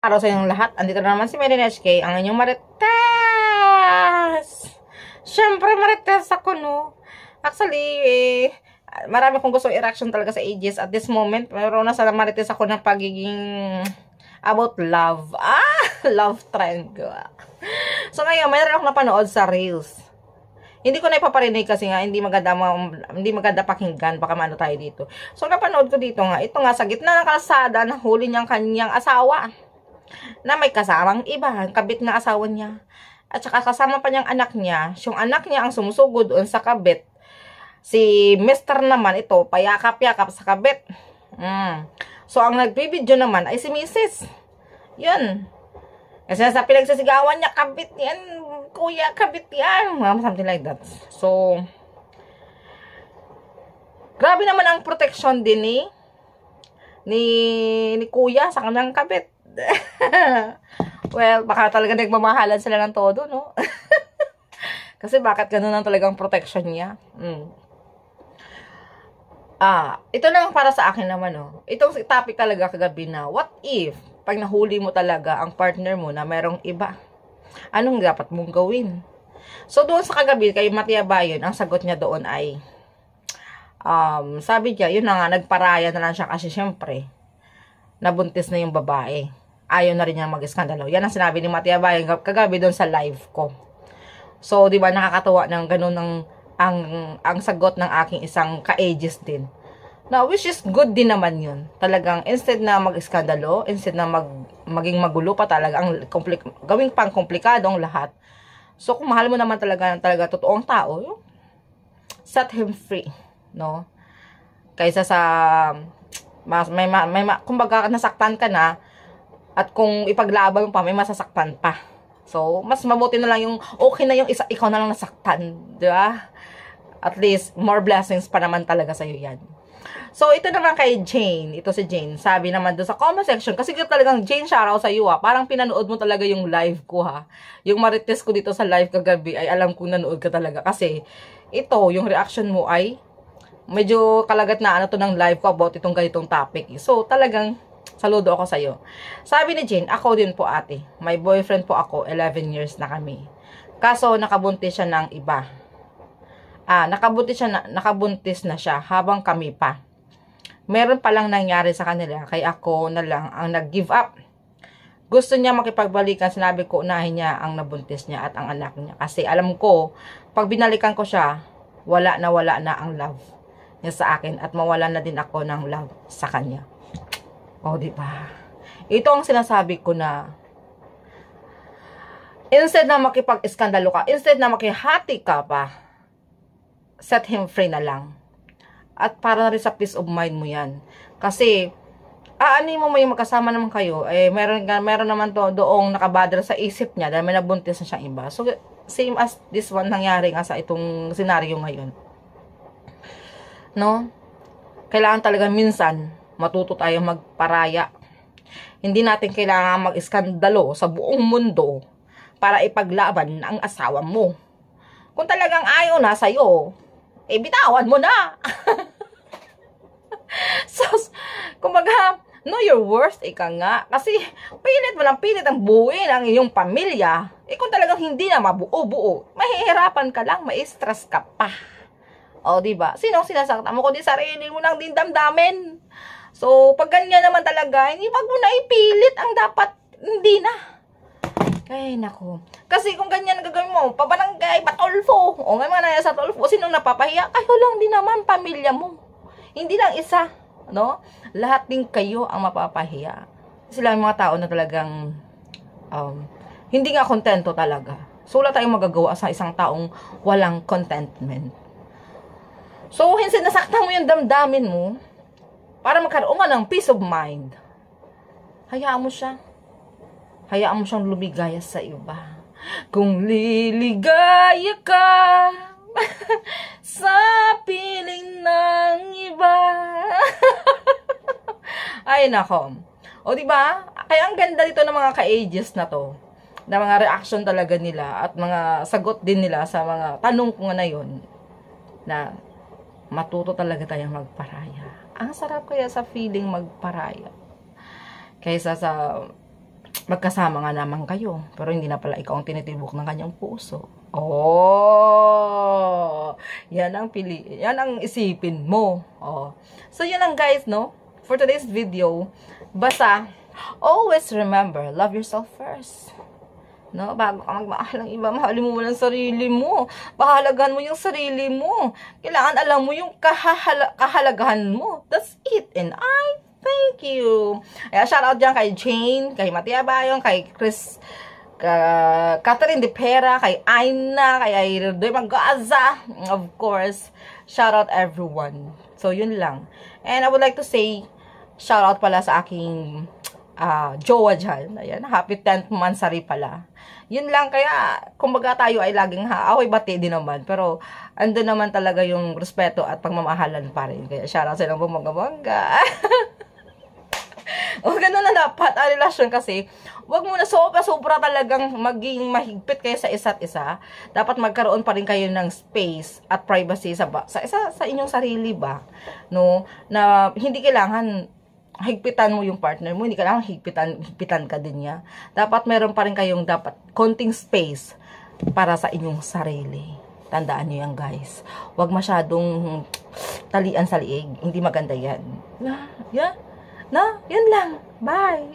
Araw sa inyong lahat. Andito na naman si Maylin HK, ang inyong Marites. Siyempre, Marites ako, no? Actually, marami kong gusto i-reaction talaga sa ages. At this moment, mayroon na sa Marites ako ng pagiging about love. Love trend ko. So, ngayon, mayroon akong napanood sa Reels. Hindi ko na ipaparinig kasi nga hindi maganda pakinggan, baka maano tayo dito. So napanood ko dito nga, ito nga sa gitna ng kalsada, nahuli niyang kanyang asawa na may kasamang iba, kabit na asawa niya. At saka kasama pa niyang anak niya. Yung anak niya ang sumusugod doon sa kabit. Si Mr. naman ito, payakap-yakap sa kabit. So ang nagbibideo naman ay si Mrs. Yun. Kasi sa pinagsisigawan niya, kabit yan, kuya, kabit yan. Something like that. So, grabe naman ang protection din ni kuya sa kanyang kabit. Well, baka talaga nagmamahalan sila ng todo, no? Kasi bakit ganun ang talagang protection niya? Ito lang para sa akin naman, no? Itong topic talaga kagabi na, what if, pag nahuli mo talaga ang partner mo na merong iba, anong dapat mong gawin? So, doon sa kagabi, kay Matia Bayon, ang sagot niya doon ay, sabi niya, yun na nga, nagparaya na lang siya kasi syempre, nabuntis na yung babae. Ayaw na rin niya mag-iskandalo. Yan ang sinabi ni Matia Bayon kagabi doon sa live ko. So, di ba, nakakatawa ng ganun ang sagot ng aking isang ka-ages din. Now, which is good din naman yun. Talagang, instead na mag-iskandalo, instead na maging magulo pa talaga, gawing pang komplikadong lahat. So, kung mahal mo naman talaga totoong tao, set him free, no? Kaysa sa, kumbaga, nasaktan ka na, at kung ipaglaban mo pa, may masasaktan pa. So, mas mabuti na lang yung, okay na yung isa, ikaw na lang nasaktan, di ba? At least, more blessings pa naman talaga sa'yo yan. So, ito naman kay Jane. Ito si Jane. Sabi naman doon sa comment section. Kasi talagang Jane, shoutout sa iyo, parang pinanood mo talaga yung live ko, ha. Yung marites ko dito sa live kagabi ay alam kong nanood ka talaga. Kasi, ito, yung reaction mo ay medyo kalagat na ano to ng live ko about itong ganitong topic. So, talagang saludo ako sa iyo. Sabi ni Jane, ako din po ate. May boyfriend po ako, 11 years na kami. Kaso, nakabuntis siya ng iba. Nakabuntis na siya habang kami pa. Meron palang nangyari sa kanila, kaya ako na lang ang nag-give up. Gusto niya makipagbalikan, sinabi ko unahin niya ang nabuntis niya at ang anak niya. Kasi alam ko, pag binalikan ko siya, wala na ang love niya sa akin at mawala na din ako ng love sa kanya. O, diba? Ito ang sinasabi ko na instead na makipag-iskandalo ka, instead na makihati ka pa, set him free na lang. At para na rin sa peace of mind mo yan. Kasi, ano mo may magkasama naman kayo, meron naman doong nakabadra sa isip niya dahil may nabuntis na siyang iba. So, same as this one nangyari nga sa itong senaryo ngayon. No? Kailangan talaga minsan, matuto tayo magparaya. Hindi natin kailangan mag-iskandalo sa buong mundo para ipaglaban ang asawa mo. Kung talagang ayaw na sa'yo, bitawan mo na. So, kumbaga, know your worth, ika nga. Kasi, pilit mo lang pilit ang buuin ang iyong pamilya. Kung talagang hindi na mabuo-buo, mahihirapan ka lang, ma-stress ka pa. O, diba? Sinong sinasaktan mo? Kundi sarili mo lang din damdamin. So, pag ganyan naman talaga, hindi wag mo na ipilit ang dapat, hindi na. Ay, naku. Kasi kung ganyan gagawin mo, pabarangay, patulfo. O nga man sa tulfo, sinong napapahiya? Kayo lang din naman, pamilya mo. Hindi lang isa, no? Lahat din kayo ang mapapahiya. Sila yung mga tao na talagang hindi nga kontento talaga. So, wala tayong magagawa sa isang taong walang contentment. So, hinsin nasaktan mo yung damdamin mo para magkaroon ka ng peace of mind. Hayaan mo siya. Hayaan mo siyang lumigaya sa iba. Kung liligaya ka sa piling ng iba. Ay, nako. O, diba? Kaya ang ganda dito ng mga ka-ages na to. Na mga reaction talaga nila at mga sagot din nila sa mga tanong ko nga na yun. Na matuto talaga tayong magparaya. Ang sarap kaya sa feeling magparaya. Kaysa sa magkasama nga naman kayo, pero hindi na pala ikaw ang tinitibok ng kanyang puso. Oh, yan ang isipin mo. Oh. So, yun lang guys, no? For today's video, basta, always remember, love yourself first. No, bago ka magmahal ng iba, mahalin mo muna ang sarili mo. Pahalagahan mo yung sarili mo. Kailangan alam mo yung kahalagahan mo. That's it. And I thank you. Kaya shout out dyan kay Jane, kay Matia Bayong, kay Chris, Catherine De Pera, kay Aina, kay Ayrde Magaza. Of course, shout out everyone. So, yun lang. And I would like to say, shout out pala sa aking jowa dyan. Ayan, happy 10th monthsary pala. Yun lang, kaya kumbaga tayo ay laging away bati din naman, pero andun naman talaga yung respeto at pagmamahalan pa rin. Kaya shoutout sa ilang bumangga-bangga. O ganun na dapat ang relasyon, kasi wag mo na sobra talagang maging mahigpit kayo sa isa't isa. Dapat magkaroon pa rin kayo ng space at privacy sa inyong sarili ba, no? Na hindi kailangan higpitan mo yung partner mo, hindi kailangan higpitan ka din niya. Dapat meron pa rin kayong konting space para sa inyong sarili. Tandaan niyo yan, guys. Huwag masyadong talian sa liig. Hindi maganda yan. Yan lang. Bye!